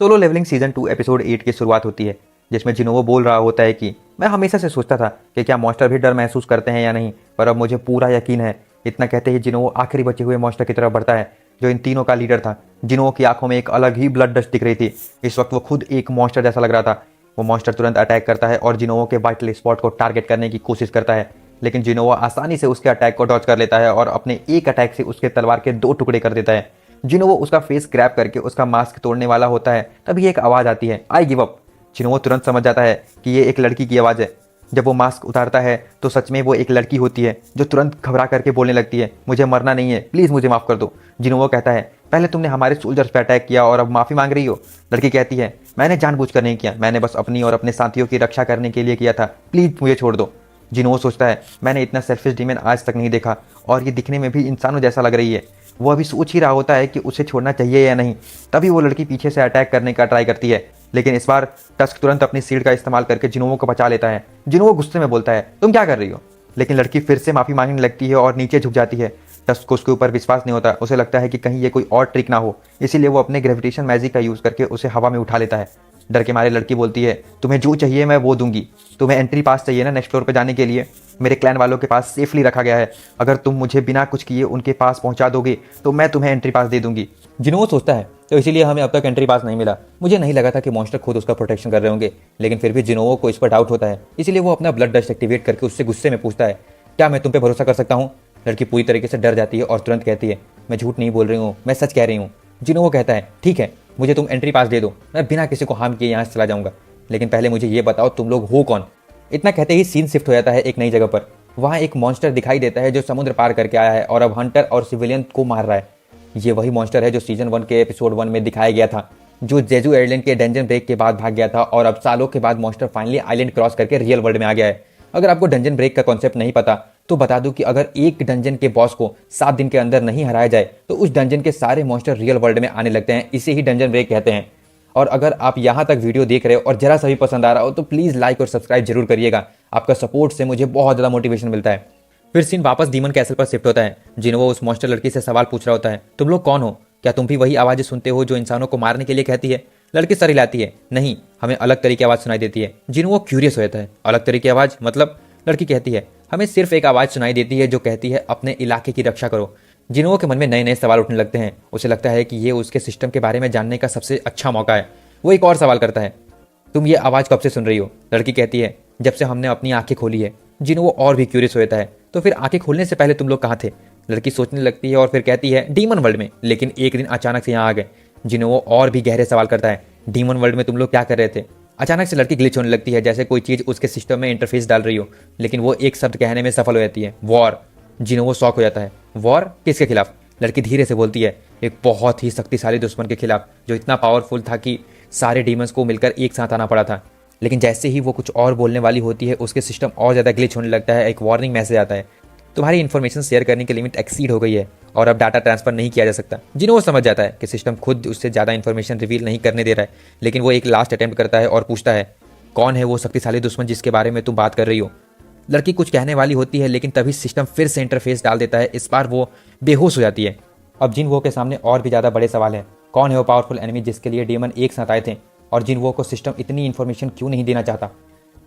Solo levelling season 2 episode 8 की शुरुआत होती है, जिसमें जिनोवो बोल रहा होता है कि मैं हमेशा से सोचता था कि क्या मॉन्स्टर भी डर महसूस करते हैं या नहीं, पर अब मुझे पूरा यकीन है। इतना कहते ही जिनोवो आखिरी बचे हुए मॉन्स्टर की तरफ बढ़ता है, जो इन तीनों का लीडर था। जिनोवो की आंखों में एक अलग ही ब्लड डस्ट दिख रही थी। इस वक्त वो खुद एक मॉन्स्टर जैसा लग रहा था। वो मॉन्स्टर तुरंत अटैक करता है और जिनोवो के वाइटल स्पॉट को टारगेट करने की कोशिश करता है, लेकिन जिनोवो आसानी से उसके अटैक को डॉज कर लेता है और अपने एक अटैक से उसके तलवार के 2 टुकड़े कर देता है। जिनोवो उसका फेस ग्रैब करके उसका मास्क तोड़ने वाला होता है, तभी एक आवाज़ आती है, आई गिव अप। जिनोवो तुरंत समझ जाता है कि ये एक लड़की की आवाज़ है। जब वो मास्क उतारता है तो सच में वो एक लड़की होती है, जो तुरंत घबरा करके बोलने लगती है, मुझे मरना नहीं है, प्लीज़ मुझे माफ़ कर दो। जिनोवो कहता है, पहले तुमने हमारे सोल्जर्स पर अटैक किया और अब माफ़ी मांग रही हो। लड़की कहती है, मैंने जानबूझकर नहीं किया, मैंने बस अपनी और अपने साथियों की रक्षा करने के लिए किया था, प्लीज़ मुझे छोड़ दो। जिनोवो सोचता है, मैंने इतना सेल्फिश डीमन आज तक नहीं देखा, और ये दिखने में भी इंसानों जैसा लग रही है। वो अभी सोच ही रहा होता है कि उसे छोड़ना चाहिए या नहीं, तभी वो लड़की पीछे से अटैक करने का ट्राई करती है, लेकिन इस बार टस्क तुरंत अपनी शील्ड का इस्तेमाल करके जिनोवो को बचा लेता है। जिनोवो गुस्से में बोलता है, तुम क्या कर रही हो? लेकिन लड़की फिर से माफ़ी मांगने लगती है और नीचे झुक जाती है। टस्क को उसके ऊपर विश्वास नहीं होता। उसे लगता है कि कहीं ये कोई और ट्रिक ना हो, इसीलिए वो अपने ग्रेविटेशन मैजिक का यूज़ करके उसे हवा में उठा लेता है। डर के मारे लड़की बोलती है, तुम्हें जो चाहिए मैं वो दूंगी। तुम्हें एंट्री पास चाहिए ना नेक्स्ट फ्लोर पर जाने के लिए? मेरे क्लैन वालों के पास सेफली रखा गया है। अगर तुम मुझे बिना कुछ किए उनके पास पहुंचा दोगे तो मैं तुम्हें एंट्री पास दे दूंगी। जिनोवो सोचता है, तो इसीलिए हमें अब तक एंट्री पास नहीं मिला। मुझे नहीं लगा था कि मॉन्स्टर खुद उसका प्रोटेक्शन कर रहे होंगे, लेकिन फिर भी जिनोवो को इस पर डाउट होता है, इसीलिए वो अपना ब्लड डस्ट एक्टिवेट करके उससे गुस्से में पूछता है, क्या मैं तुम पे भरोसा कर सकता हूँ? लड़की पूरी तरीके से डर जाती है और तुरंत कहती है, मैं झूठ नहीं बोल रही हूँ, मैं सच कह रही हूँ। जिनोवो कहता है, ठीक है, मुझे तुम एंट्री पास दे दो, मैं बिना किसी को हार्म किए यहाँ से चला जाऊंगा, लेकिन पहले मुझे ये बताओ तुम लोग हो कौन? इतना कहते ही सीन शिफ्ट हो जाता है एक नई जगह पर। वहाँ एक मॉन्स्टर दिखाई देता है जो समुद्र पार करके आया है और अब हंटर और सिविलियन को मार रहा है। ये वही मॉन्स्टर है जो सीजन 1 के एपिसोड 1 में दिखाया गया था, जो जेजू आइलैंड के डंजन ब्रेक के बाद भाग गया था, और अब सालों के बाद मॉन्स्टर फाइनली आइलैंड क्रॉस करके रियल वर्ल्ड में आ गया है। अगर आपको डंजन ब्रेक का कॉन्सेप्ट नहीं पता तो बता दूं कि अगर एक डंजन के बॉस को 7 दिन के अंदर नहीं हराया जाए तो उस डंजन के सारे मॉन्स्टर रियल वर्ल्ड में आने लगते हैं। इसे ही डंजन ब्रेक कहते हैं। और अगर आप यहाँ तक वीडियो देख रहे हो और जरा सा भी पसंद आ रहा हो तो प्लीज़ लाइक और सब्सक्राइब जरूर करिएगा। आपका सपोर्ट से मुझे बहुत ज़्यादा मोटिवेशन मिलता है। फिर सीन वापस डीमन कैसल पर शिफ्ट होता है। जिनोवो उस मॉन्स्टर लड़की से सवाल पूछ रहा होता है, तुम लोग कौन हो? क्या तुम भी वही आवाज़ें सुनते हो जो इंसानों को मारने के लिए कहती है? लड़की सर हिलाती है, नहीं, हमें अलग तरह की आवाज़ सुनाई देती है। जिनोवो क्यूरियस हो जाता है, अलग तरह की आवाज़ मतलब? लड़की कहती है, हमें सिर्फ एक आवाज़ सुनाई देती है जो कहती है अपने इलाके की रक्षा करो। जिनोवो के मन में नए नए सवाल उठने लगते हैं। उसे लगता है कि ये उसके सिस्टम के बारे में जानने का सबसे अच्छा मौका है। वो एक और सवाल करता है, तुम ये आवाज़ कब से सुन रही हो? लड़की कहती है, जब से हमने अपनी आंखें खोली है। जिनोवो और भी क्यूरियस हो जाता है, तो फिर आंखें खोलने से पहले तुम लोग कहाँ थे? लड़की सोचने लगती है और फिर कहती है, डीमन वर्ल्ड में, लेकिन एक दिन अचानक से यहाँ आ गए। जिनोवो और भी गहरे सवाल करता है, डीमन वर्ल्ड में तुम लोग क्या कर रहे थे? अचानक से लड़की ग्लिच होने लगती है, जैसे कोई चीज़ उसके सिस्टम में इंटरफेस डाल रही हो, लेकिन वो एक शब्द कहने में सफल हो जाती है, वॉर। जिनोवो शॉक हो जाता है, वॉर किसके खिलाफ? लड़की धीरे से बोलती है, एक बहुत ही शक्तिशाली दुश्मन के खिलाफ, जो इतना पावरफुल था कि सारे डीमंस को मिलकर एक साथ आना पड़ा था। लेकिन जैसे ही वो कुछ और बोलने वाली होती है उसके सिस्टम और ज़्यादा ग्लिच होने लगता है। एक वार्निंग मैसेज आता है, तुम्हारी इन्फॉर्मेशन शेयर करने की लिमिट एक्सीड हो गई है और अब डाटा ट्रांसफर नहीं किया जा सकता। जिनोवो समझ जाता है कि सिस्टम खुद उससे ज़्यादा इन्फॉर्मेशन रिवील नहीं करने दे रहा है, लेकिन वो एक लास्ट अटेम्प्ट करता है और पूछता है, कौन है वो शक्तिशाली दुश्मन जिसके बारे में तुम बात कर रही हो? लड़की कुछ कहने वाली होती है, लेकिन तभी सिस्टम फिर से इंटरफेस डाल देता है। इस बार वो बेहोश हो जाती है। अब जिनवो के सामने और भी ज़्यादा बड़े सवाल हैं। कौन है वो पावरफुल एनिमी जिसके लिए डीमन एक साथ आए थे, और जिनवो को सिस्टम इतनी इन्फॉर्मेशन क्यों नहीं देना चाहता?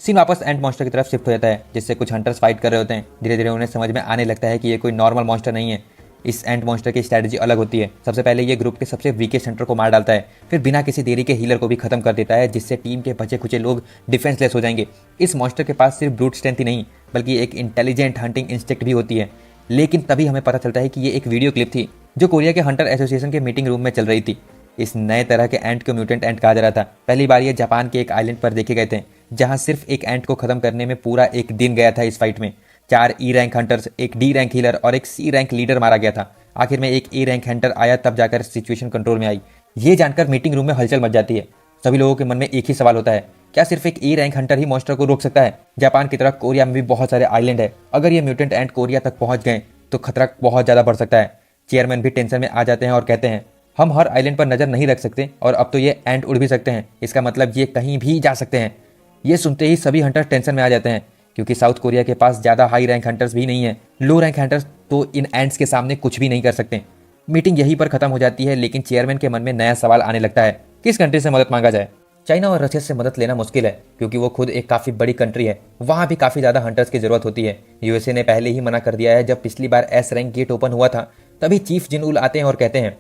सीन वापस एंड मॉन्स्टर की तरफ शिफ्ट हो जाता है, जिससे कुछ हंटर्स फाइट कर रहे होते हैं। धीरे धीरे उन्हें समझ में आने लगता है कि ये कोई नॉर्मल मॉन्स्टर नहीं है। इस एंड मॉन्स्टर की स्ट्रैटेजी अलग होती है। सबसे पहले ये ग्रुप के सबसे वीकेस्ट हंटर को मार डालता है, फिर बिना किसी देरी के हीलर को भी खत्म कर देता है, जिससे टीम के बचे खुचे लोग डिफेंसलेस हो जाएंगे। इस मॉन्स्टर के पास सिर्फ ब्रूट स्ट्रेंथ ही नहीं, बल्कि एक इंटेलिजेंट हंटिंग इंस्टिंक्ट भी होती है। लेकिन तभी हमें पता चलता है कि ये एक वीडियो क्लिप थी जो कोरिया के हंटर एसोसिएशन के मीटिंग रूम में चल रही थी। इस नए तरह के एंट को म्यूटेंट एंट कहा जा रहा था। पहली बार ये जापान के एक आइलैंड पर देखे गए थे, जहां सिर्फ एक एंट को खत्म करने में पूरा एक दिन गया था। इस फाइट में 4 ई रैंक हंटर्स, एक डी रैंक हीलर और एक सी रैंक लीडर मारा गया था। आखिर में एक ए रैंक हंटर आया, तब जाकर सिचुएशन कंट्रोल में आई। ये जानकर मीटिंग रूम में हलचल मच जाती है। सभी लोगों के मन में एक ही सवाल होता है, क्या सिर्फ एक A rank Hunter he monster को रोक सकता है? जापान की तरह कोरिया में भी बहुत सारे आइलैंड है। अगर ये म्यूटेंट एंट कोरिया तक पहुंच गए तो खतरा बहुत ज्यादा बढ़ सकता है। चेयरमैन भी टेंशन में आ जाते हैं और कहते हैं, हम हर आइलैंड पर नजर नहीं रख सकते, और अब तो ये एंट उड़ भी सकते हैं। इसका मतलब ये कहीं भी जा सकते हैं। ये सुनते ही सभी हंटर्स टेंशन में आ जाते हैं, क्योंकि साउथ कोरिया के पास ज़्यादा हाई रैंक हंटर्स भी नहीं है। लो रैंक हंटर्स तो इन एंट्स के सामने कुछ भी नहीं कर सकते। मीटिंग यहीं पर खत्म हो जाती है, लेकिन चेयरमैन के मन में नया सवाल आने लगता है। किस कंट्री से मदद मांगा जाए। चाइना और रशिया से मदद लेना मुश्किल है क्योंकि वो खुद एक काफ़ी बड़ी कंट्री है, वहाँ भी काफ़ी ज़्यादा हंटर्स की ज़रूरत होती है। यूएसए ने पहले ही मना कर दिया है। जब पिछली बार एस रैंक गेट ओपन हुआ था तभी चीफ जिनउल आते हैं और कहते हैं,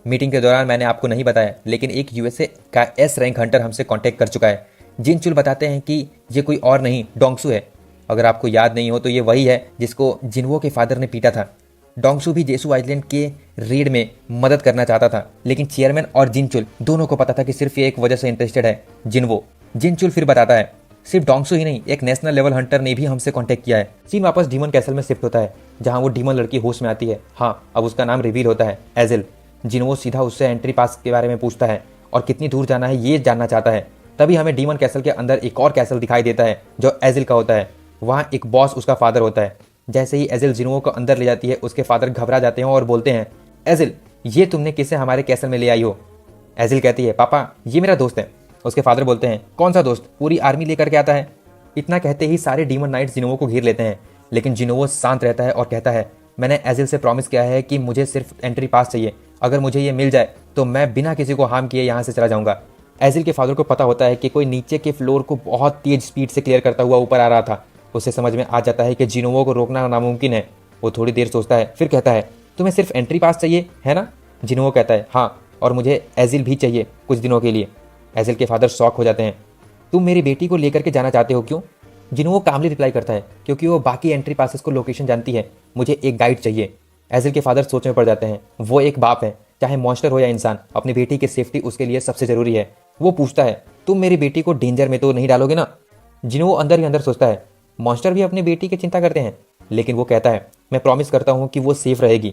मीटिंग के दौरान मैंने आपको नहीं बताया लेकिन एक यूएसए का एस रैंक हंटर हमसे कांटेक्ट कर चुका है। जिनचुल बताते हैं कि ये कोई और नहीं डोंगसू है। अगर आपको याद नहीं हो तो ये वही है जिसको जिनवो के फादर ने पीटा था। डोंगसू भी जेसू आइलैंड के रेड में मदद करना चाहता था लेकिन चेयरमैन और जिनचुल दोनों को पता था कि सिर्फ ये एक वजह से इंटरेस्टेड है, जिनवो। जिनचुल फिर बताता है सिर्फ डोंगसू ही नहीं, एक नेशनल लेवल हंटर ने भी हमसे कांटेक्ट किया है। सीन वापस डीमन कैसल में शिफ्ट होता है जहां वो डीमन लड़की होश में आती है। हाँ, अब उसका नाम रिवील होता है एजिल। जिनवो सीधा उससे एंट्री पास के बारे में पूछता है और कितनी दूर जाना है ये जानना चाहता है। तभी हमें डीमन कैसल के अंदर एक और कैसल दिखाई देता है जो एजिल का होता है। वहाँ एक बॉस उसका फादर होता है। जैसे ही एजिल जिनवो को अंदर ले जाती है उसके फादर घबरा जाते हैं और बोलते हैं, एजिल ये तुमने किसे हमारे कैसल में ले आई हो। एजिल कहती है, पापा ये मेरा दोस्त है। उसके फादर बोलते हैं, कौन सा दोस्त, पूरी आर्मी लेकर के आता है। इतना कहते ही सारे डीमन नाइट्स जिनवो को घेर लेते हैं लेकिन जिनवो शांत रहता है और कहता है, मैंने एजिल से प्रॉमिस किया है कि मुझे सिर्फ एंट्री पास चाहिए, अगर मुझे ये मिल जाए तो मैं बिना किसी को हार्म किए यहाँ से चला जाऊंगा। एजिल के फादर को पता होता है कि कोई नीचे के फ्लोर को बहुत तेज स्पीड से क्लियर करता हुआ ऊपर आ रहा था। उसे समझ में आ जाता है कि जिनवो को रोकना नामुमकिन है। वो थोड़ी देर सोचता है फिर कहता है, तुम्हें सिर्फ एंट्री पास चाहिए है ना। जिनवो कहता है, हाँ, और मुझे एजिल भी चाहिए कुछ दिनों के लिए। एजिल के फादर शॉक हो जाते हैं, तुम मेरी बेटी को लेकर के जाना चाहते हो क्यों। जिनवो कामली रिप्लाई करता है, क्योंकि वो बाकी एंट्री पासेस को लोकेशन जानती है, मुझे एक गाइड चाहिए। एजिल के फादर सोच में पड़ जाते हैं। वो एक बाप है, चाहे मॉन्स्टर हो या इंसान, अपनी बेटी की सेफ्टी उसके लिए सबसे जरूरी है। वो पूछता है, तुम मेरी बेटी को डेंजर में तो नहीं डालोगे ना। जिनवो अंदर ही अंदर सोचता है, मॉन्स्टर भी अपनी बेटी की चिंता करते हैं, लेकिन वो कहता है, मैं प्रॉमिस करता हूँ कि वो सेफ रहेगी।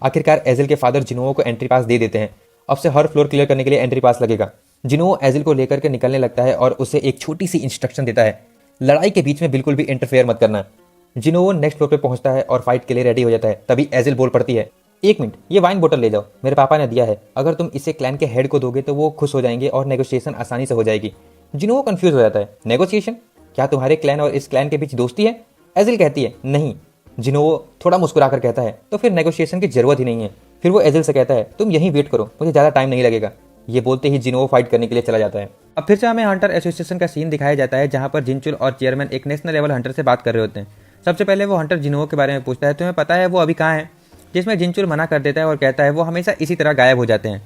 आखिरकार एजिल के फादर जिनवो को एंट्री पास दे देते हैं। अब से हर फ्लोर क्लियर करने के लिए एंट्री पास लगेगा। जिनवो एजिल को लेकर के निकलने लगता है और उसे एक छोटी सी इंस्ट्रक्शन देता है, लड़ाई के बीच में बिल्कुल भी इंटरफेयर मत करना। जिनवो नेक्स्ट फ्लोर पे पहुंचता है और फाइट के लिए रेडी हो जाता है। तभी एजिल बोल पड़ती है, एक मिनट, ये वाइन बोतल ले जाओ, मेरे पापा ने दिया है, अगर तुम इसे क्लैन के हेड को दोगे तो वो खुश हो जाएंगे और नेगोशिएशन आसानी से हो जाएगी। जिनवो कंफ्यूज हो जाता है, नेगोशिएशन, क्या तुम्हारे क्लैन और इस क्लैन के बीच दोस्ती है। एजिल कहती है, नहीं। जिनवो थोड़ा मुस्कुराकर कहता है, तो फिर नेगोशिएशन की जरूरत ही नहीं है। फिर वो एजिल से कहता है, तुम यहीं वेट करो, मुझे ज़्यादा टाइम नहीं लगेगा। ये बोलते ही जिनवो फाइट करने के लिए चला जाता है। अब फिर से हमें हंटर एसोसिएशन का सीन दिखाया जाता है जहां पर जिनचुल और चेयरमैन एक नेशनल लेवल हंटर से बात कर रहे होते हैं। सबसे पहले वो हंटर जिनवो के बारे में पूछता है, तुम्हें पता है वो अभी कहाँ है, जिसमें जिनचुल मना कर देता है और कहता है वो हमेशा इसी तरह गायब हो जाते हैं।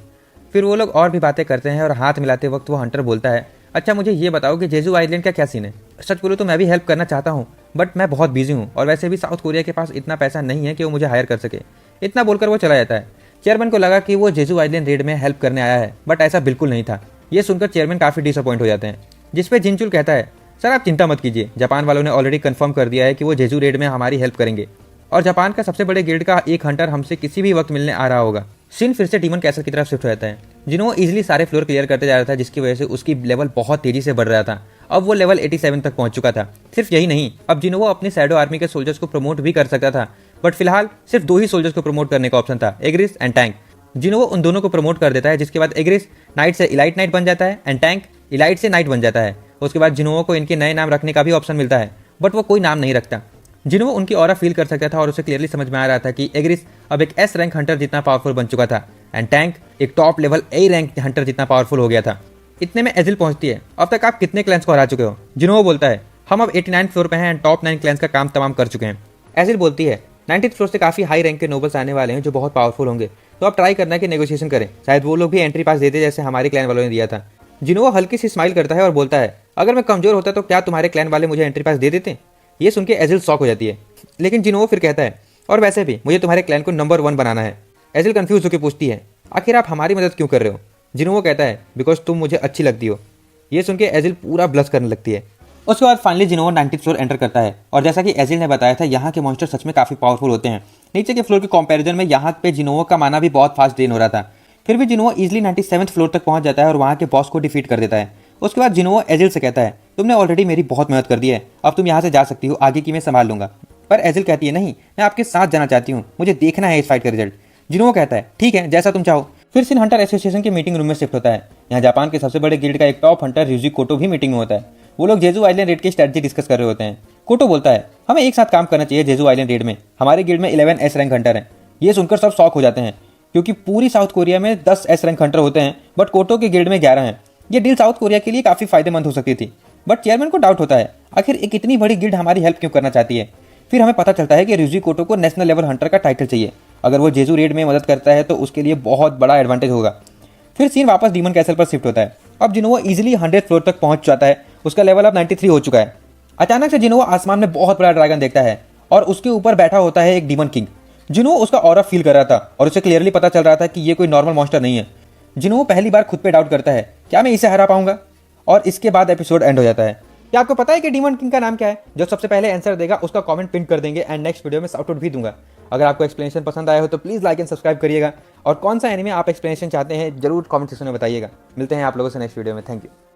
फिर वो लोग और भी बातें करते हैं और हाथ मिलाते वक्त वो हंटर बोलता है, अच्छा मुझे ये बताओ कि जेजू आइलैंड का क्या सीन है। सच बोलो तो मैं भी हेल्प करना चाहता हूँ बट मैं बहुत बिजी हूँ और वैसे भी साउथ कोरिया के पास इतना पैसा नहीं है कि वो मुझे हायर कर सके। इतना बोलकर वो चला जाता है। चेयरमैन को लगा कि वो जेजू आइलैंड रेड में हेल्प करने आया है बट ऐसा बिल्कुल नहीं था। ये सुनकर चेयरमैन काफ़ी डिसअपॉइंट हो जाते हैं, जिसपे जिनचुल कहता है, सर आप चिंता मत कीजिए, जापान वालों ने ऑलरेडी कंफर्म कर दिया है कि वो जेजू रेड में हमारी हेल्प करेंगे और जापान का सबसे बड़े गिल्ड का एक हंटर हमसे किसी भी वक्त मिलने आ रहा होगा। सीन फिर से डीमन कैसल की तरफ शिफ्ट हो जाता है। जिन्होंने इजीली सारे फ्लोर क्लियर करते जा रहा था जिसकी वजह से उसकी लेवल बहुत तेजी से बढ़ रहा था। अब वो लेवल 87 तक पहुंच चुका था। सिर्फ यही नहीं, अब जिन्होंने अपने शैडो आर्मी के सोल्जर्स को प्रमोट भी कर सकता था बट फिलहाल सिर्फ 2 ही सोल्जर्स को प्रमोट करने का ऑप्शन था, एग्रिस एंड टैंक। जिन्होंने उन दोनों को प्रमोट कर देता है जिसके बाद एग्रिस नाइट से इलाइट नाइट बन जाता है एंड टैंक इलाइट से नाइट बन जाता है। उसके बाद जिन्हों को इनके नए नाम रखने का भी ऑप्शन मिलता है बट वो कोई नाम नहीं रखता। जिन्हों उनकी ऑरा फील कर सकता था और उसे क्लियरली समझ में आ रहा था कि एग्रिस अब एक एस रैंक हंटर जितना पावरफुल बन चुका था एंड टैंक एक top level A rank Hunter जितना पावरफुल हो गया था। इतने में एजिल पहुंचती है, अब तक आप कितने क्लैंस को हरा चुके हो। जिन्हों बोलता है, हम अब 89 फ्लोर पे हैं एंड टॉप 9 क्लैंस का काम तमाम कर चुके हैं। एजिल बोलती है, 90th फ्लोर से काफी हाई रैंक के नोबल्स आने वाले हैं जो बहुत पावरफुल होंगे, तो आप ट्राई करना कि नेगोशिएशन करें, शायद वो लोग भी एंट्री पास देते जैसे हमारे क्लैन वालों ने दिया था। जिन्हों हल्की सी स्माइल करता है और बोलता है, अगर मैं कमजोर होता तो क्या तुम्हारे क्लैन वाले मुझे एंट्री पास दे देते। ये सुन के एजिल शॉक हो जाती है, लेकिन जिन्हों फिर कहता है, और वैसे भी मुझे तुम्हारे क्लैन को नंबर 1 बनाना है। एजिल कंफ्यूज होकर पूछती है, आखिर आप हमारी मदद क्यों कर रहे हो। जिन्हों कहता है, बिकॉज तुम मुझे अच्छी लगती हो। ये सुन के एजिल पूरा ब्लश करने लगती है। उसके बाद फाइनली जिन्हों 90th फ्लोर एंटर करता है और जैसा कि एजिल ने बताया था, यहाँ के मॉन्स्टर सच में काफी पावरफुल होते हैं। नीचे के फ्लोर के कंपैरिजन में यहाँ पे जिनोवा का माना भी बहुत फास्ट ड्रेन हो रहा था। फिर भी जिनोवा इजीली 97th फ्लोर तक पहुंच जाता है और वहाँ के बॉस को डिफीट कर देता है। उसके बाद जिनोवा एजिल से कहता है, तुमने ऑलरेडी मेरी बहुत मदद कर दी है, अब तुम यहाँ से जा सकती हो, आगे की मैं संभाल लूंगा। पर एजिल कहती है, नहीं, मैं आपके साथ जाना चाहती हूँ, मुझे देखना है इस फाइट का रिजल्ट। जिनोवा कहता है, ठीक है, जैसा तुम चाहो। फिर सिन हंटर एसोसिएशन के मीटिंग रूम में शिफ्ट होता है। यहाँ जापान के सबसे बड़े गिल्ड का एक टॉप हंटर यूजी कोटो भी मीटिंग में होता है। वो लोग जेजू आइलैंड रेड की स्ट्रेटजी डिस्कस कर रहे होते हैं। कोटो बोलता है, हमें एक साथ काम करना चाहिए जेजू आइलैंड रेड में, हमारे गिल्ड में 11 एस रैंक हंटर हैं। ये सुनकर सब शॉक हो जाते हैं। क्योंकि पूरी साउथ कोरिया में 10 एस रैंक हंटर होते हैं, बट कोटो के गिल्ड में 11 हैं। ये डील साउथ कोरिया के लिए काफ़ी फायदेमंद हो सकती थी, बट चेयरमैन को डाउट होता है आखिर एक इतनी बड़ी गिल्ड हमारी हेल्प क्यों करना चाहती है। फिर हमें पता चलता है कि रिजुई कोटो को नेशनल लेवल हंटर का टाइटल चाहिए। अगर वो जेजू रेड में मदद करता है तो उसके लिए बहुत बड़ा एडवांटेज होगा। फिर सीन वापस डीमन कैसल पर शिफ्ट होता है। अब जिनोवा इजीली 100 फ्लोर तक पहुंच जाता है, उसका लेवल अब 93 हो चुका है। अचानक से जिनोवा आसमान में बहुत बड़ा ड्रैगन देखता है और उसके ऊपर बैठा होता है एक डीमन किंग। जिनोवा उसका ऑरा फील कर रहा था और उसे क्लियरली पता चल रहा था कि ये कोई नॉर्मल मॉन्स्टर नहीं है। जिनोवा पहली बार खुद पे डाउट करता है, क्या मैं इसे हरा पाऊंगा? और इसके बाद एपिसोड एंड हो जाता है। क्या आपको पता है कि डीमन किंग का नाम क्या है? जो सबसे पहले आंसर देगा उसका कमेंट पिन कर देंगे एंड नेक्स्ट वीडियो में शाउट आउट भी दूंगा। अगर आपको एक्सप्लेनेशन पसंद आया हो तो प्लीज़ लाइक एंड सब्सक्राइब करिएगा, और कौन सा एनिमे आप एक्सप्लेनेशन चाहते हैं जरूर कमेंट सेक्शन में बताइएगा। मिलते हैं आप लोगों से नेक्स्ट वीडियो में। Thank you.